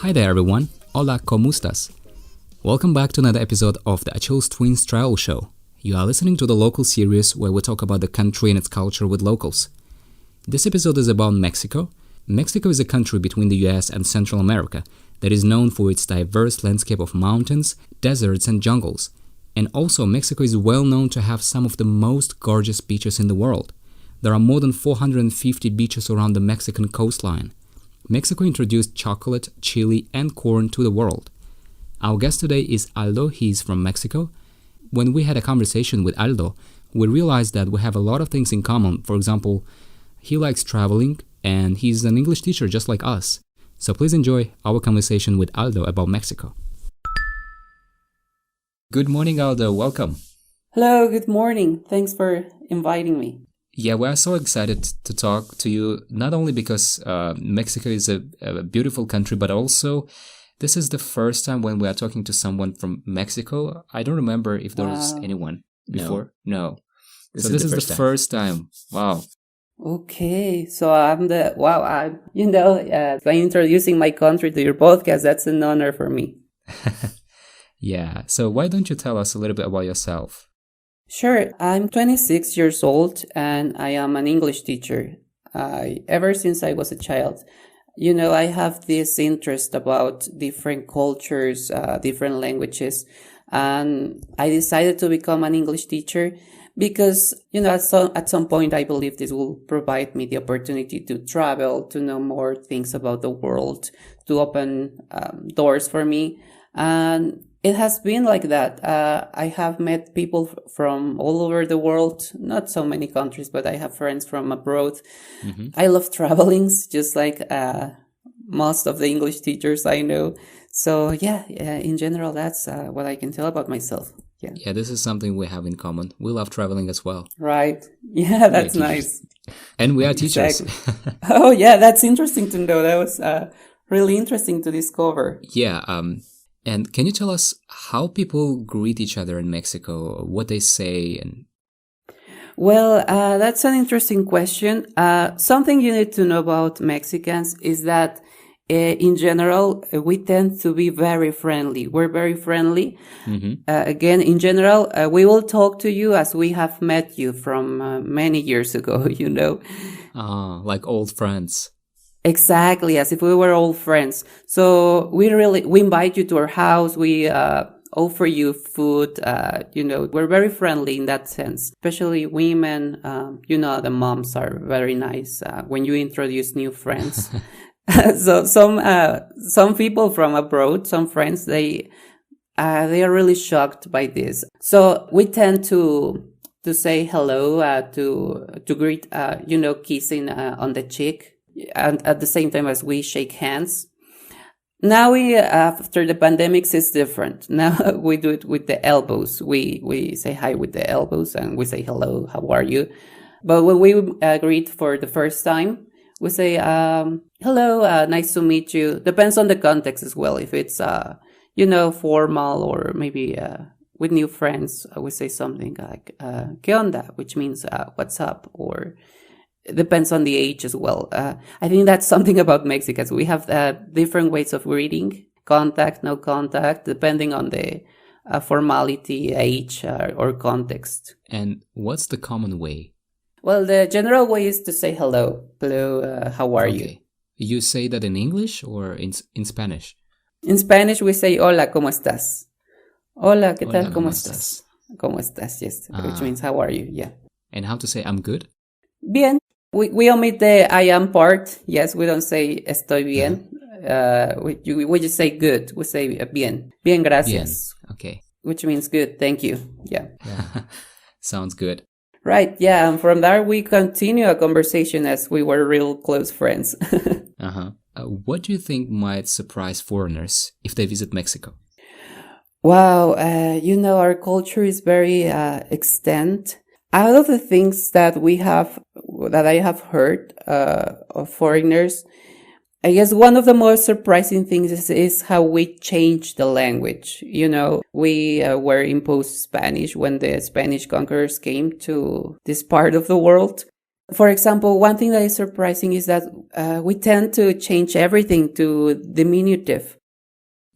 Hi there everyone, hola, ¿cómo estás? Welcome back to another episode of the Achilles Twins Travel Show. You are listening to the local series where we talk about the country and its culture with locals. This episode is about Mexico. Mexico is a country between the US and Central America that is known for its diverse landscape of mountains, deserts and jungles. And also Mexico is well known to have some of the most gorgeous beaches in the world. There are more than 450 beaches around the Mexican coastline. Mexico introduced chocolate, chili, and corn to the world. Our guest today is Aldo. He's from Mexico. When we had a conversation with Aldo, we realized that we have a lot of things in common. For example, he likes traveling, and he's an English teacher just like us. So please enjoy our conversation with Aldo about Mexico. Good morning, Aldo. Welcome. Hello, good morning. Thanks for inviting me. Yeah, we are so excited to talk to you, not only because Mexico is a beautiful country, but also this is the first time when we are talking to someone from Mexico. I don't remember if there was anyone before. No. This is the first time. Wow. Okay, so I'm by introducing my country to your podcast, that's an honor for me. Yeah, so why don't you tell us a little bit about yourself? Sure, I'm 26 years old and I am an English teacher. Ever since I was a child, I have this interest about different cultures, different languages, and I decided to become an English teacher because, at some point I believe this will provide me the opportunity to travel, to know more things about the world, to open doors for me. And it has been like that. I have met people from all over the world, not so many countries, but I have friends from abroad. Mm-hmm. I love traveling, just like most of the English teachers I know. So in general, that's what I can tell about myself. Yeah, this is something we have in common. We love traveling as well. Right. Yeah, that's nice. And we are teachers. Exactly. Oh, yeah, that's interesting to know. That was really interesting to discover. Yeah, and can you tell us how people greet each other in Mexico, what they say? Well, that's an interesting question. Something you need to know about Mexicans is that in general, we tend to be very friendly. We're very friendly. Mm-hmm. Again, in general, we will talk to you as we have met you from many years ago, Like old friends. Exactly, as if we were old friends. So we invite you to our house. We offer you food. We're very friendly in that sense. Especially women. The moms are very nice when you introduce new friends. So some people from abroad, some friends, they are really shocked by this. So we tend to say hello, to greet, kissing on the cheek. And at the same time as we shake hands. Now after the pandemics, it's different. Now we do it with the elbows. We say hi with the elbows and we say hello, how are you? But when we greet for the first time, we say, hello, nice to meet you. Depends on the context as well. If it's, formal or maybe with new friends, we say something like, ¿qué onda? Which means, what's up? Or it depends on the age as well. I think that's something about Mexicans. We have different ways of greeting, contact, no contact, depending on the formality, age, or context. And what's the common way? Well, the general way is to say hello. Hello, how are you? You say that in English or in Spanish? In Spanish, we say, hola, ¿cómo estás? Hola, ¿qué tal? ¿Cómo estás? ¿Cómo estás? Yes, which means, how are you? Yeah. And how to say, I'm good? Bien. We omit the I am part. Yes, we don't say estoy bien. We just say good. We say bien. Bien, gracias. Bien. Okay. Which means good. Thank you. Yeah. Sounds good. Right. Yeah. And from there, we continue a conversation as we were real close friends. What do you think might surprise foreigners if they visit Mexico? Wow. Our culture is very extent. Out of the things that I have heard of foreigners, I guess one of the most surprising things is how we changed the language. We were imposed Spanish when the Spanish conquerors came to this part of the world. For example, one thing that is surprising is that we tend to change everything to diminutive.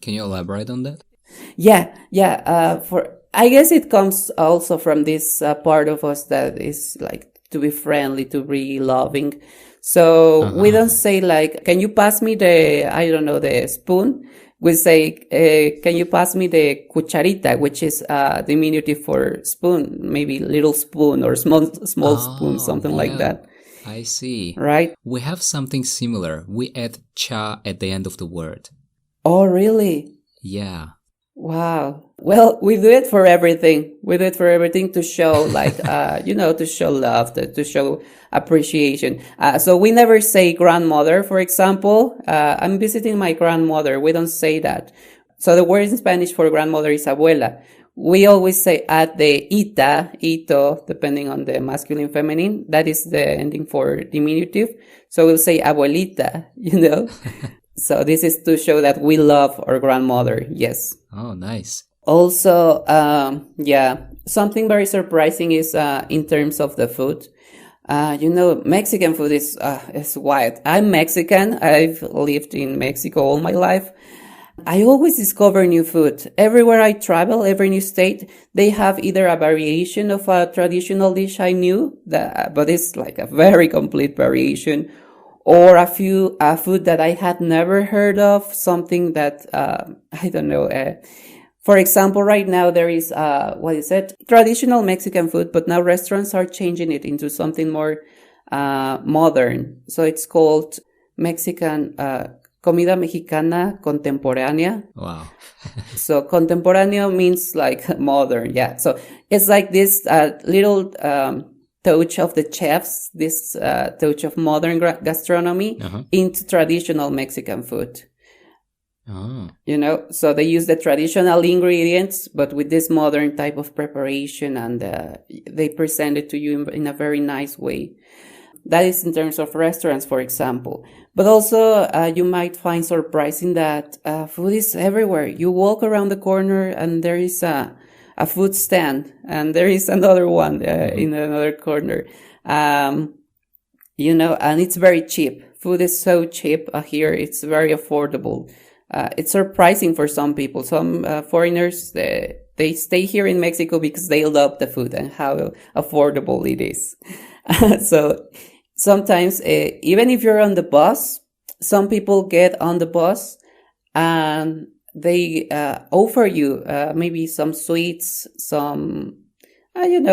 Can you elaborate on that? Yeah. For I guess it comes also from this part of us that is like to be friendly, to be loving. So we don't say like, can you pass me I don't know, the spoon? We say, can you pass me the cucharita, which is diminutive for spoon, maybe little spoon or small spoon, something like that. I see. Right? We have something similar. We add cha at the end of the word. Oh, really? Yeah. Wow. Well, we do it for everything. We do it for everything to show like, to show love, to show appreciation. So we never say grandmother, for example. I'm visiting my grandmother. We don't say that. So the word in Spanish for grandmother is abuela. We always say at the ito, depending on the masculine, feminine. That is the ending for diminutive. So we'll say abuelita, So this is to show that we love our grandmother. Yes. Oh, nice. Also, something very surprising is in terms of the food. Mexican food is wild. I'm Mexican. I've lived in Mexico all my life. I always discover new food. Everywhere I travel, every new state, they have either a variation of a traditional dish I knew, but it's like a very complete variation, or a food that I had never heard of, something that, I don't know. For example, right now there is, traditional Mexican food, but now restaurants are changing it into something more, modern. So it's called Mexican, Comida Mexicana Contemporánea. Wow. So contemporáneo means like modern. Yeah. So it's like this, little, touch of the chefs, this touch of modern gastronomy into traditional Mexican food. Oh. So they use the traditional ingredients, but with this modern type of preparation, and they present it to you in a very nice way. That is in terms of restaurants, for example. But also, you might find surprising that food is everywhere. You walk around the corner and there is a food stand, and there is another one in another corner. And it's very cheap. Food is so cheap here. It's very affordable. It's surprising for some people. Some foreigners, they stay here in Mexico because they love the food and how affordable it is. So sometimes, even if you're on the bus, some people get on the bus and they offer you maybe some sweets, some,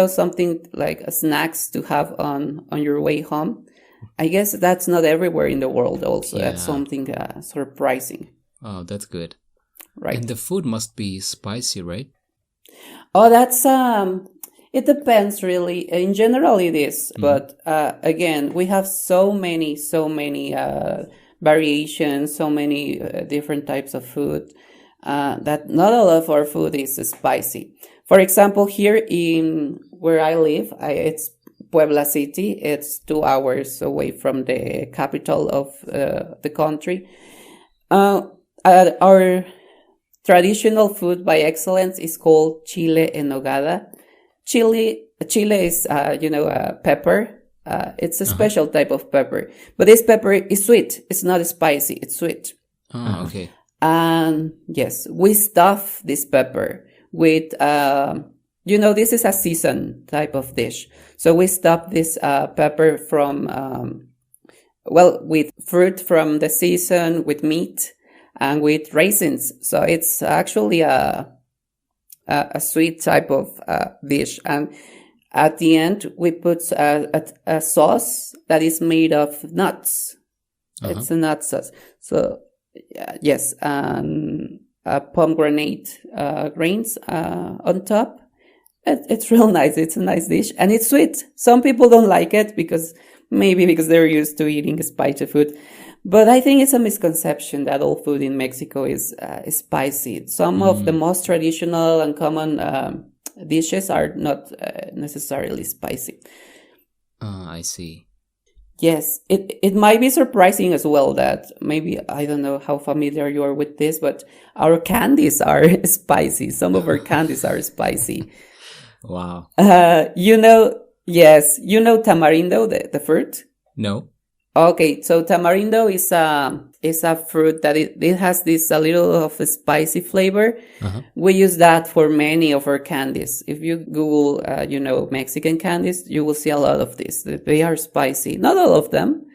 something like snacks to have on your way home. I guess that's not everywhere in the world also. Yeah. That's something surprising. Oh, that's good. Right. And the food must be spicy, right? Oh, that's, it depends really. In general it is. But again, we have so many variations, so many different types of food. That not all of our food is spicy. For example, here in where I live, it's Puebla City. It's 2 hours away from the capital of the country. Our traditional food by excellence is called chile en nogada. Chile is, pepper. It's a special type of pepper, but this pepper is sweet. It's not spicy. It's sweet. Oh, okay. And yes, we stuff this pepper with, this is a season type of dish. So we stuff this pepper from, with fruit from the season, with meat, and with raisins. So it's actually a sweet type of dish. And at the end, we put a sauce that is made of nuts. It's a nut sauce. So yes, pomegranate grains on top. It's real nice. It's a nice dish, and it's sweet. Some people don't like it because they're used to eating spicy food. But I think it's a misconception that all food in Mexico is spicy. Some of the most traditional and common dishes are not necessarily spicy. I see. Yes, it might be surprising as well that maybe, I don't know how familiar you are with this, but our candies are spicy. Some of our candies are spicy. Wow. Yes, you know tamarindo, the fruit? No? Okay, so tamarindo is a fruit that it has this a little of a spicy flavor. Uh-huh. We use that for many of our candies. If you Google, Mexican candies, you will see a lot of this. They are spicy. Not all of them.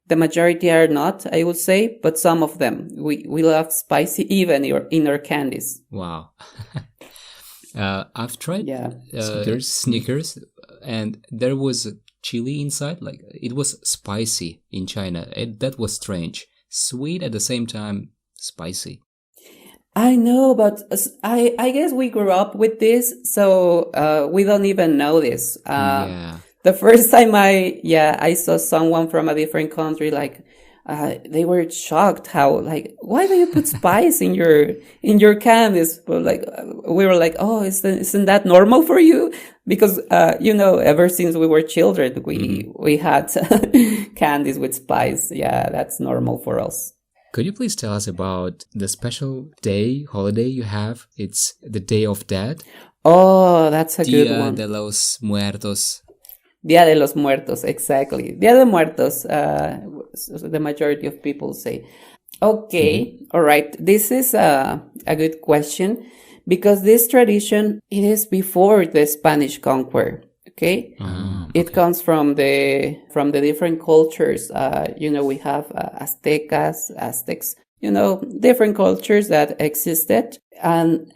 The majority are not, I would say, but some of them. We love spicy even in our candies. Wow. I've tried Yeah. Snickers, and there was chili inside. Like, it was spicy in China. That was strange. Sweet at the same time, spicy. I know, but I guess we grew up with this, so we don't even know this. Yeah. The first time I saw someone from a different country, like they were shocked how, like, why do you put spice in your candies? But like we were like, oh, isn't that normal for you? Because ever since we were children, we had candies with spice. Yeah, that's normal for us. Could you please tell us about the special holiday you have? It's the Day of Dead. Oh, that's a good one. Dia de los Muertos. Dia de los Muertos, exactly. Dia de Muertos, the majority of people say. Okay, all right. This is a good question because this tradition, it is before the Spanish conquer. Okay, it comes from the different cultures. We have Aztecs. Different cultures that existed, and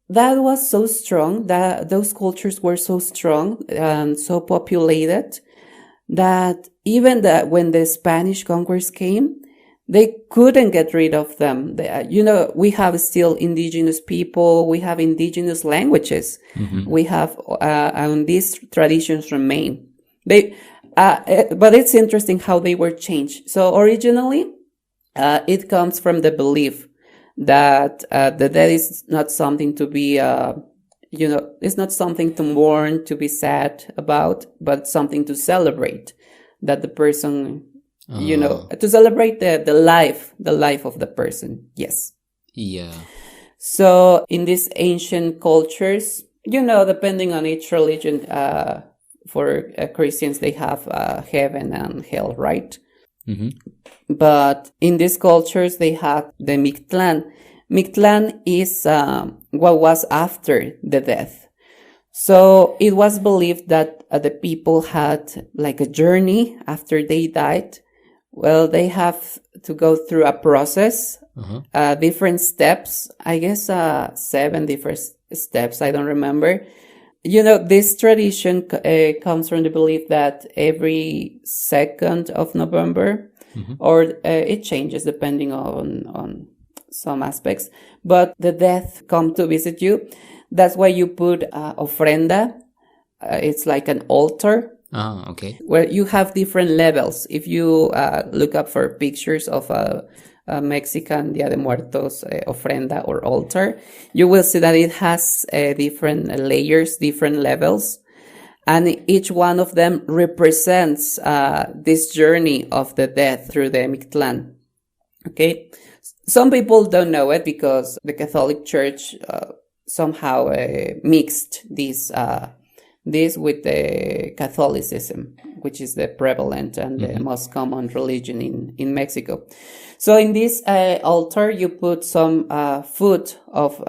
that was so strong. That those cultures were so strong and so populated that even when the Spanish conquest came, they couldn't get rid of them. We have still indigenous people. We have indigenous languages. We have, and these traditions remain. But it's interesting how they were changed. So originally, it comes from the belief that the death is not something to be, it's not something to mourn, to be sad about, but something to celebrate. That the person, to celebrate the life of the person. Yes. Yeah. So in these ancient cultures, depending on each religion, for Christians, they have heaven and hell, right? But in these cultures, they have the Mictlan. Mictlan is what was after the death. So it was believed that the people had like a journey after they died. Well, they have to go through a process, different steps, I guess 7 different steps, I don't remember. This tradition comes from the belief that every 2nd of November, or it changes depending on some aspects, but the death come to visit you. That's why you put ofrenda. It's like an altar. Okay. Where you have different levels. If you look up for pictures of a Mexican Dia de Muertos ofrenda or altar, you will see that it has different layers, different levels, and each one of them represents this journey of the death through the Mictlan. Okay, some people don't know it because the Catholic Church somehow mixed this with the Catholicism, which is the prevalent and the most common religion in Mexico. So in this altar, you put some food of,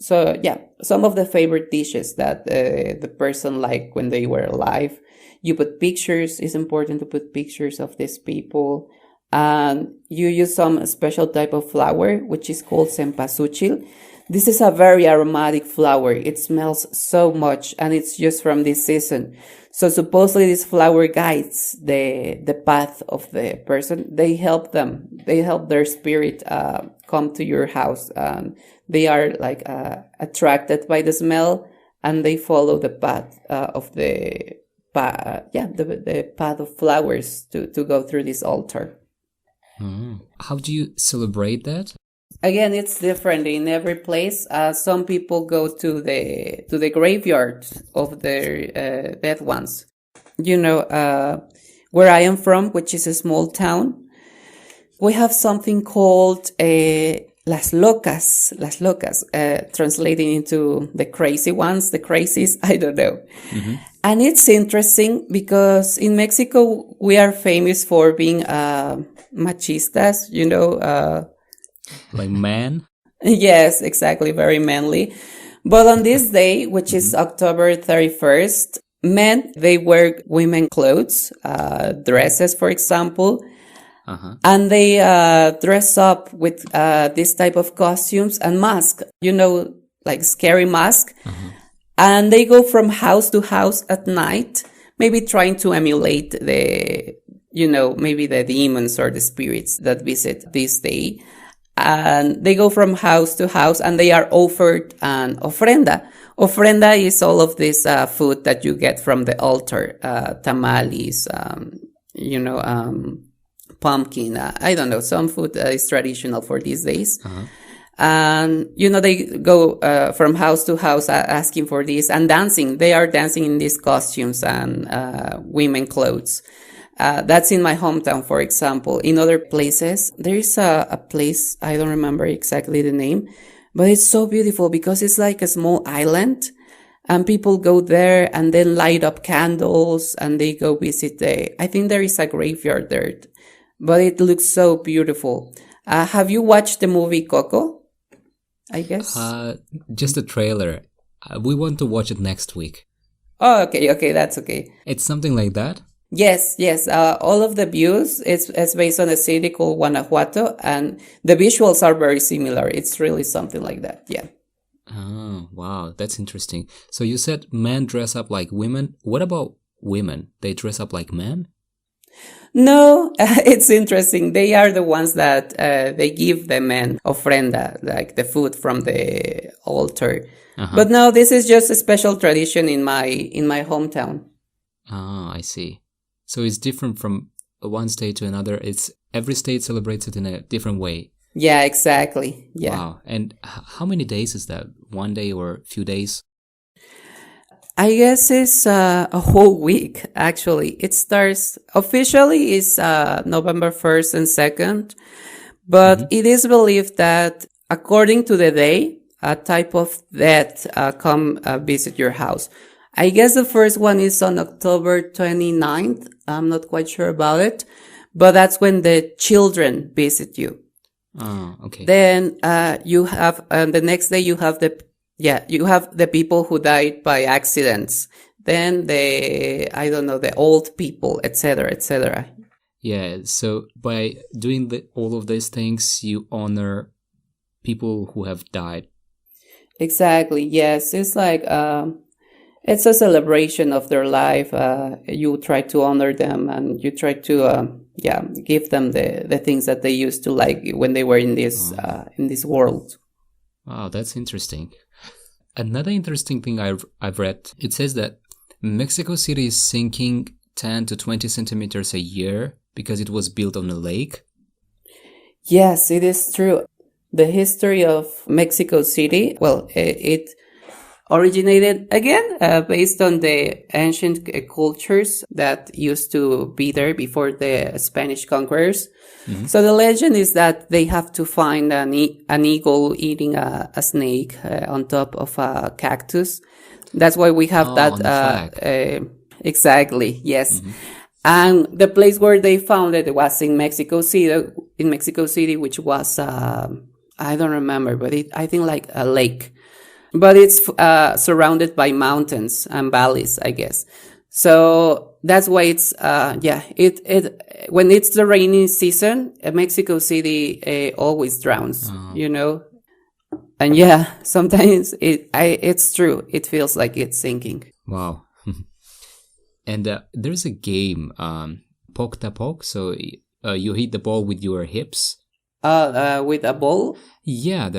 some of the favorite dishes that the person liked when they were alive. You put pictures. It's important to put pictures of these people. And you use some special type of flower, which is called cempasúchil. This is a very aromatic flower. It smells so much, and it's just from this season. So supposedly this flower guides the path of the person. They help them. They help their spirit come to your house. They are like attracted by the smell, and they follow the path of the path of flowers to go through this altar. How do you celebrate that? Again, it's different in every place. Some people go to the graveyard of their dead ones. Where I am from, which is a small town, we have something called las locas, translating into the crazy ones, the crazies, I don't know. Mm-hmm. And it's interesting because in Mexico, we are famous for being machistas, like man? Yes, exactly, very manly. But on this day, which is October 31st, men, they wear women clothes, dresses, for example. Uh-huh. And they dress up with this type of costumes and mask, like scary mask. Uh-huh. And they go from house to house at night, maybe trying to emulate maybe the demons or the spirits that visit this day. And they go from house to house and they are offered an ofrenda. Ofrenda is all of this food that you get from the altar, tamales, pumpkin, I don't know, some food is traditional for these days. Uh-huh. And, they go from house to house asking for this and dancing. They are dancing in these costumes and women clothes. That's in my hometown, for example. In other places, there is a place, I don't remember exactly the name, but it's so beautiful because it's like a small island. And people go there and then light up candles and they go visit I think there is a graveyard there. But it looks so beautiful. Have you watched the movie Coco? I guess. Just a trailer. We want to watch it next week. Oh, okay, that's okay. It's something like that? Yes. All of the views, it's based on a city called Guanajuato, and the visuals are very similar. It's really something like that, yeah. Oh, wow, that's interesting. So you said men dress up like women. What about women? They dress up like men? No, it's interesting. They are the ones that they give the men ofrenda, like the food from the altar. Uh-huh. But no, this is just a special tradition in my hometown. Ah, I see. So it's different from one state to another. It's every state celebrates it in a different way. Yeah, exactly. Yeah. Wow. And how many days is that? 1 day or a few days? I guess it's a whole week, actually. It starts officially is November 1st and 2nd, but it is believed that according to the day, a type of death come visit your house. I guess the first one is on October 29th. I'm not quite sure about it, but that's when the children visit you. Oh, okay. Then you have the next day you have the people who died by accidents. Then the old people, etc., etc. Yeah. So by doing all of these things, you honor people who have died. Exactly. Yes. It's like it's a celebration of their life. You try to honor them and you try to give them the things that they used to like when they were in this world. Wow, that's interesting. Another interesting thing I've read, it says that Mexico City is sinking 10 to 20 centimeters a year because it was built on a lake. Yes, it is true. The history of Mexico City, well, it originated again based on the ancient cultures that used to be there before the Spanish conquerors. Mm-hmm. So the legend is that they have to find an eagle eating a snake on top of a cactus. That's why we have that. Exactly, yes. Mm-hmm. And the place where they found it was in Mexico City, which was I don't remember, but I think like a lake. But it's surrounded by mountains and valleys, I guess. So that's why it's when it's the rainy season, Mexico City always drowns, And sometimes it's true. It feels like it's sinking. Wow. And there's a game, poke ta poke. So you hit the ball with your hips. With a ball? Yeah,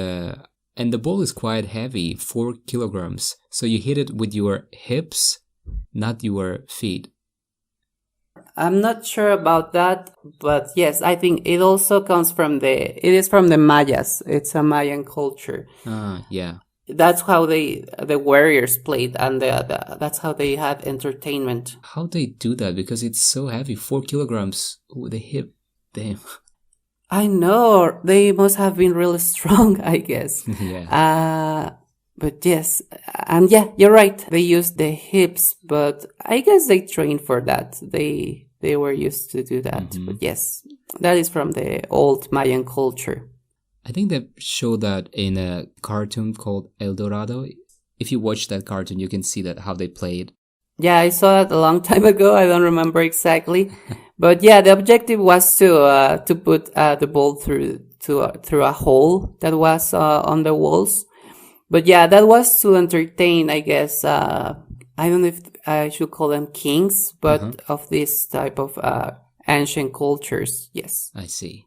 and the ball is quite heavy, 4 kilograms. So you hit it with your hips, not your feet. I'm not sure about that, but yes, I think it also comes it is from the Mayas. It's a Mayan culture. Yeah. That's how the warriors played, and that's how they had entertainment. How they do that? Because it's so heavy, 4 kilograms with a hip. Damn. I know they must have been really strong, I guess. But yes, and yeah, you're right. They used the hips, but I guess they trained for that. They were used to do that. Mm-hmm. But yes, that is from the old Mayan culture. I think they showed that in a cartoon called El Dorado. If you watch that cartoon, you can see that how they played. Yeah, I saw it a long time ago. I don't remember exactly, but yeah, the objective was to put the ball through a hole that was on the walls. But yeah, that was to entertain, I guess. I don't know if I should call them kings, but of this type of ancient cultures. Yes, I see.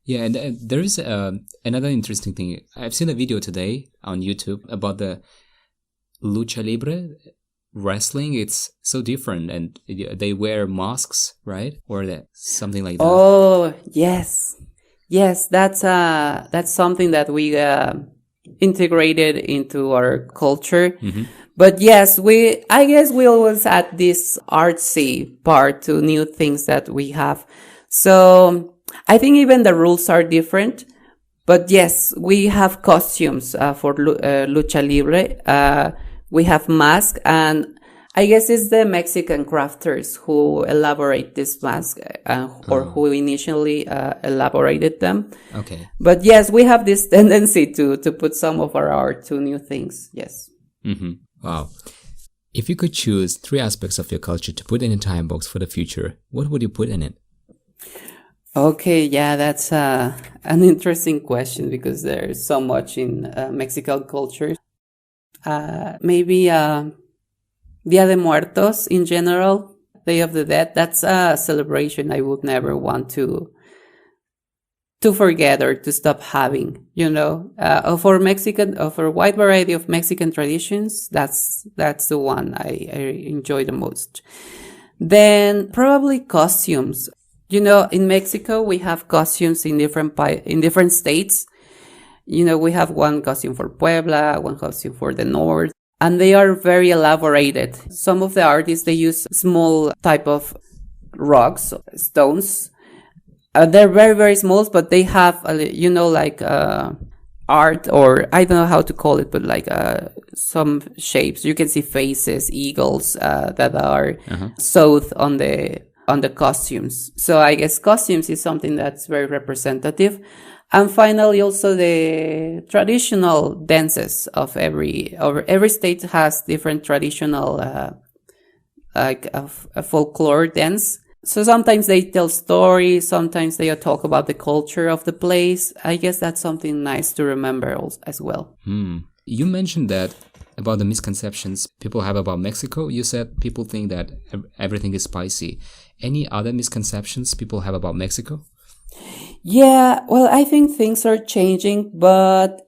Yeah, and there is another interesting thing. I've seen a video today on YouTube about the Lucha Libre wrestling. It's so different, and they wear masks, right? Or something like that. Oh, yes. Yes, that's something that we integrated into our culture. Mm-hmm. But yes, I guess we always add this artsy part to new things that we have. So I think even the rules are different. But yes, we have costumes for Lucha Libre. We have masks, and I guess it's the Mexican crafters who elaborate this mask or who initially elaborated them. Okay. But yes, we have this tendency to put some of our art to new things. Yes. Mm-hmm. Wow. If you could choose 3 aspects of your culture to put in a time box for the future, what would you put in it? Okay, yeah, that's an interesting question because there's so much in Mexican culture. Maybe Dia de Muertos in general, Day of the Dead. That's a celebration I would never want to forget or to stop having. You know, of a wide variety of Mexican traditions, that's the one I enjoy the most. Then probably costumes. You know, in Mexico we have costumes in different states. You know, we have one costume for Puebla, one costume for the north, and they are very elaborated. Some of the artists, they use small type of rocks, stones. They're very, very small, but they have, you know, like art, or I don't know how to call it, but like some shapes. You can see faces, eagles that are sewed on the costumes. So I guess costumes is something that's very representative. And finally, also the traditional dances of every state has different traditional, like a folklore dance. So sometimes they tell stories, sometimes they talk about the culture of the place. I guess that's something nice to remember as well. You mentioned that about the misconceptions people have about Mexico. You said people think that everything is spicy. Any other misconceptions people have about Mexico? Yeah, well, I think things are changing, but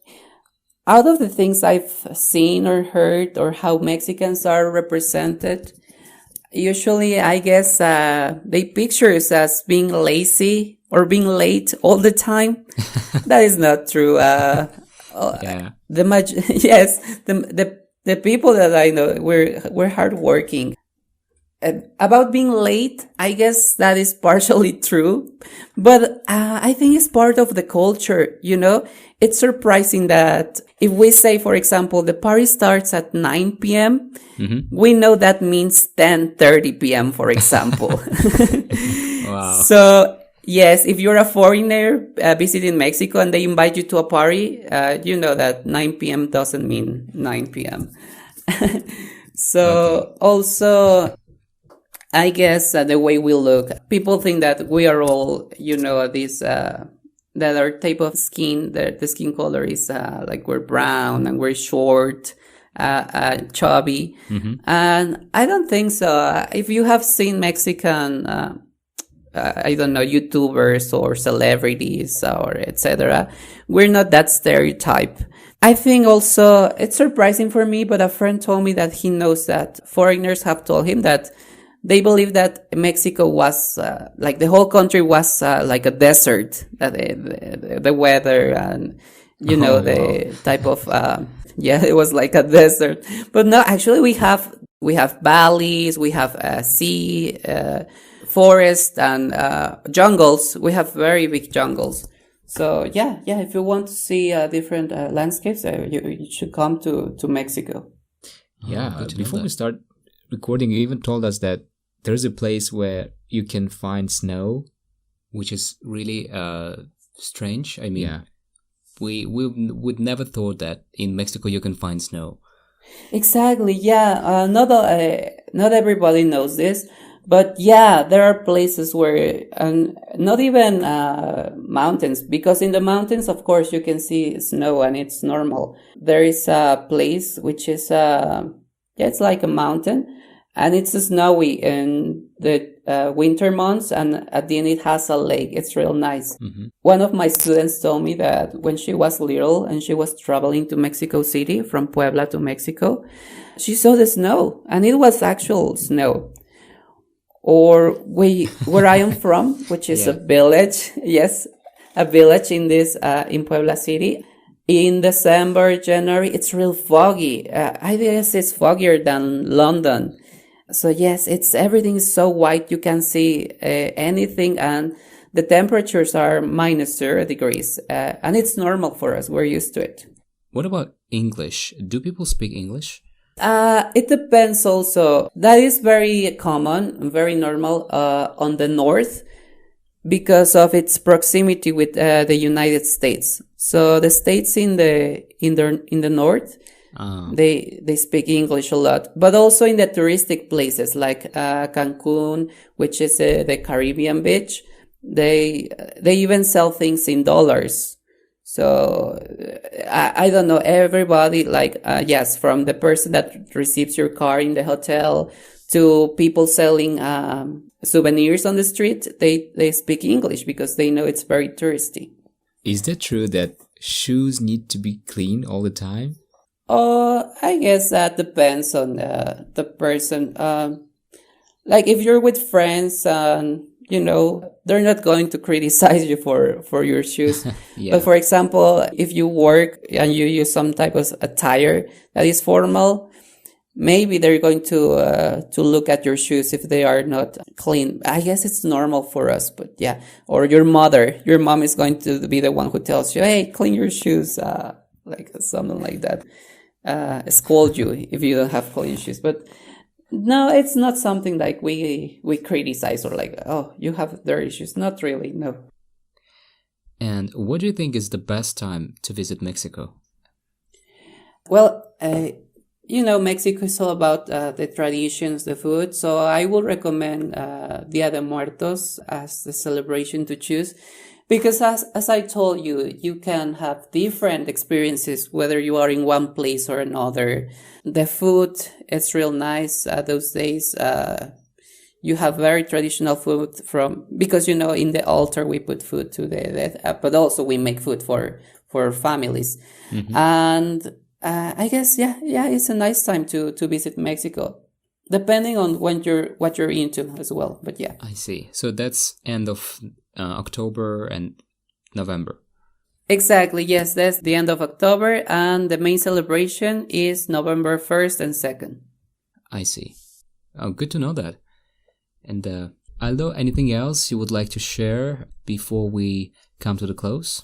out of the things I've seen or heard or how Mexicans are represented, usually I guess they picture us as being lazy or being late all the time. That is not true. Yeah. Yes, the people that I know, we're hardworking. About being late, I guess that is partially true, but I think it's part of the culture, you know? It's surprising that if we say, for example, the party starts at 9 p.m., we know that means 10:30 p.m., for example. Wow. So, yes, if you're a foreigner visiting Mexico and they invite you to a party, you know that 9 p.m. doesn't mean 9 p.m. So, also, I guess the way we look, people think that we are all, you know, this, that our type of skin, the skin color is, like we're brown and we're short, chubby. And I don't think so. If you have seen Mexican, I don't know, YouTubers or celebrities or etc., we're not that stereotype. I think also it's surprising for me, but a friend told me that he knows that foreigners have told him that they believe that Mexico was, like the whole country was, like a desert, that the weather and, you know, the type of, yeah, it was like a desert. But no, actually we have valleys, we have sea, forests and jungles. We have very big jungles. So yeah, if you want to see different landscapes, you should come to Mexico. Yeah, before we start recording, you even told us that there's a place where you can find snow, which is really strange. I mean, we would never thought that in Mexico you can find snow. Exactly. Yeah. Not everybody knows this, but yeah, there are places where, not even mountains, because in the mountains, of course, you can see snow and it's normal. There is a place which is it's like a mountain, and it's snowy in the winter months, and at the end it has a lake. It's real nice. Mm-hmm. One of my students told me that when she was little and she was traveling to Mexico City from Puebla to Mexico, she saw the snow, and it was actual snow. Or where I am from, which is a village, a village in in Puebla City. In December, January, it's real foggy. I guess it's foggier than London. So yes, everything is so white, you can see anything, and the temperatures are -0 degrees, and it's normal for us. We're used to it. What about English? Do people speak English? It depends also. That is very common, very normal on the north because of its proximity with the United States. So the states in the north, they speak English a lot, but also in the touristic places like Cancun, which is the Caribbean beach. They even sell things in dollars. So I don't know, everybody, like yes, from the person that receives your car in the hotel to people selling souvenirs on the street, they speak English because they know it's very touristy. Is that true that shoes need to be clean all the time? I guess that depends on the person. Like if you're with friends, they're not going to criticize you for your shoes. Yeah. But for example, if you work and you use some type of attire that is formal, maybe they're going to look at your shoes if they are not clean. I guess it's normal for us, but yeah. Or your mom is going to be the one who tells you, hey, clean your shoes, like something like that. Scold you if you don't have clean shoes. But no, it's not something like we criticize or like, oh, you have dirty shoes. Not really, no. And what do you think is the best time to visit Mexico? Well, Mexico is all about the traditions, the food. So I will recommend Dia de Muertos as the celebration to choose. Because as I told you, you can have different experiences, whether you are in one place or another. The food is real nice those days. You have very traditional food because, in the altar we put food to the dead, but also we make food for families. Mm-hmm. And I guess, it's a nice time to visit Mexico, depending on what you're into as well. But yeah. I see. So that's end of October and November. Exactly. Yes, that's the end of October, and the main celebration is November 1st and 2nd. I see. Oh, good to know that. And Aldo, anything else you would like to share before we come to the close?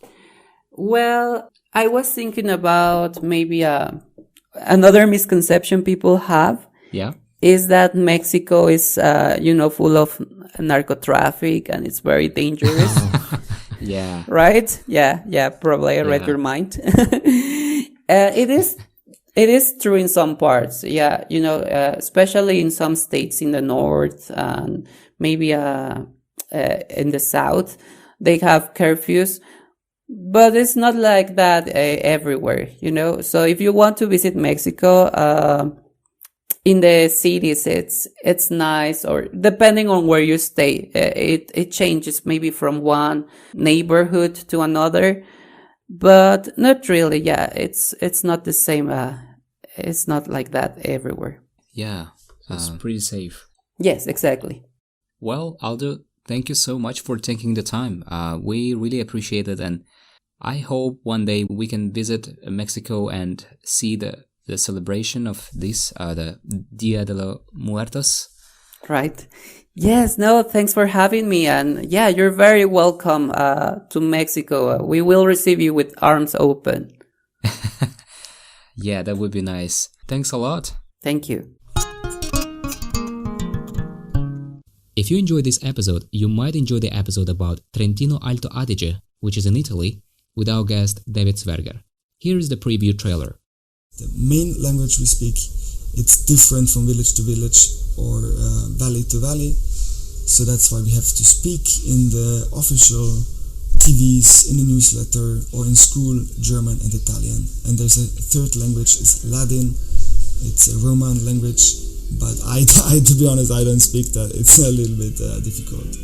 Well, I was thinking about maybe another misconception people have. Yeah. Is that Mexico is, full of narco-traffic and it's very dangerous. Yeah. Right? Yeah. Probably I read your mind. It is true in some parts. Yeah. Especially in some states in the north and maybe in the south, they have curfews. But it's not like that everywhere, So if you want to visit Mexico, in the cities, it's nice, or depending on where you stay, it changes maybe from one neighborhood to another, but not really. Yeah, it's not the same. It's not like that everywhere. Yeah, it's pretty safe. Yes, exactly. Well, Aldo, thank you so much for taking the time. We really appreciate it, and I hope one day we can visit Mexico and see the celebration of this, the Dia de los Muertos. Right. Yes, no, thanks for having me. And yeah, you're very welcome to Mexico. We will receive you with arms open. Yeah, that would be nice. Thanks a lot. Thank you. If you enjoyed this episode, you might enjoy the episode about Trentino Alto Adige, which is in Italy, with our guest David Zwerger. Here is the preview trailer. The main language we speak, it's different from village to village or valley to valley. So that's why we have to speak in the official TVs, in the newsletter, or in school, German and Italian. And there's a third language, it's Latin. It's a Roman language, but I to be honest, I don't speak that. It's a little bit difficult.